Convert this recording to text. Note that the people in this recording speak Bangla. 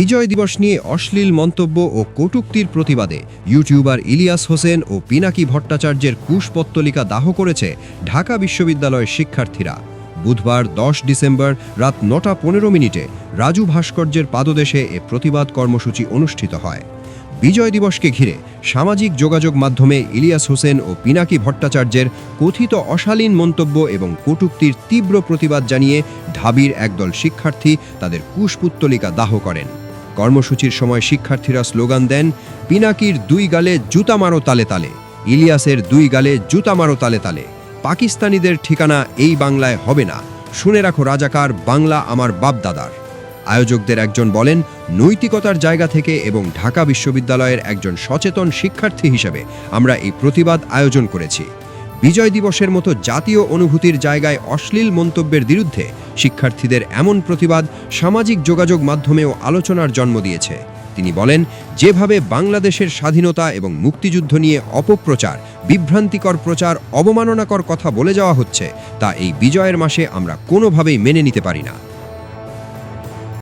বিজয় দিবস নিয়ে অশ্লীল মন্তব্য ও কটূক্তির প্রতিবাদে ইউটিউবার ইলিয়াস হোসেন ও পিনাকি ভট্টাচার্যের কুশপত্তলিকা দাহ করেছে ঢাকা বিশ্ববিদ্যালয়ের শিক্ষার্থীরা। বুধবার 10 ডিসেম্বর রাত 9:15 রাজু ভাস্কর্যের পাদদেশে এ প্রতিবাদ কর্মসূচি অনুষ্ঠিত হয়। বিজয় দিবসকে ঘিরে সামাজিক যোগাযোগ মাধ্যমে ইলিয়াস হোসেন ও পিনাকি ভট্টাচার্যের কথিত অশালীন মন্তব্য এবং কটূক্তির তীব্র প্রতিবাদ জানিয়ে ঢাবির একদল শিক্ষার্থী তাদের কুশপুত্তলিকা দাহ করেন। কর্মসূচির সময় শিক্ষার্থীরা স্লোগান দেন, পিনাকির 2 গালে জুতা মারো তালে তালে, ইলিয়াসের 2 গালে জুতা মারো তালে তালে, পাকিস্তানিদের ঠিকানা এই বাংলায় হবে না, শুনে রাখো রাজাকার, বাংলা আমার বাপদাদার। আয়োজকদের একজন বলেন, নৈতিকতার জায়গা থেকে এবং ঢাকা বিশ্ববিদ্যালয়ের একজন সচেতন শিক্ষার্থী হিসেবে আমরা এই প্রতিবাদ আয়োজন করেছি। বিজয় দিবসের মতো জাতীয় অনুভূতির জায়গায় অশ্লীল মন্তব্যের বিরুদ্ধে শিক্ষার্থীদের এমন প্রতিবাদ সামাজিক যোগাযোগ মাধ্যমেও আলোচনার জন্ম দিয়েছে। তিনি বলেন, যেভাবে বাংলাদেশের স্বাধীনতা এবং মুক্তিযুদ্ধ নিয়ে অপপ্রচার, বিভ্রান্তিকর প্রচার, অবমাননাকর কথা বলে যাওয়া হচ্ছে, তা এই বিজয়ের মাসে আমরা কোনোভাবেই মেনে নিতে পারি না।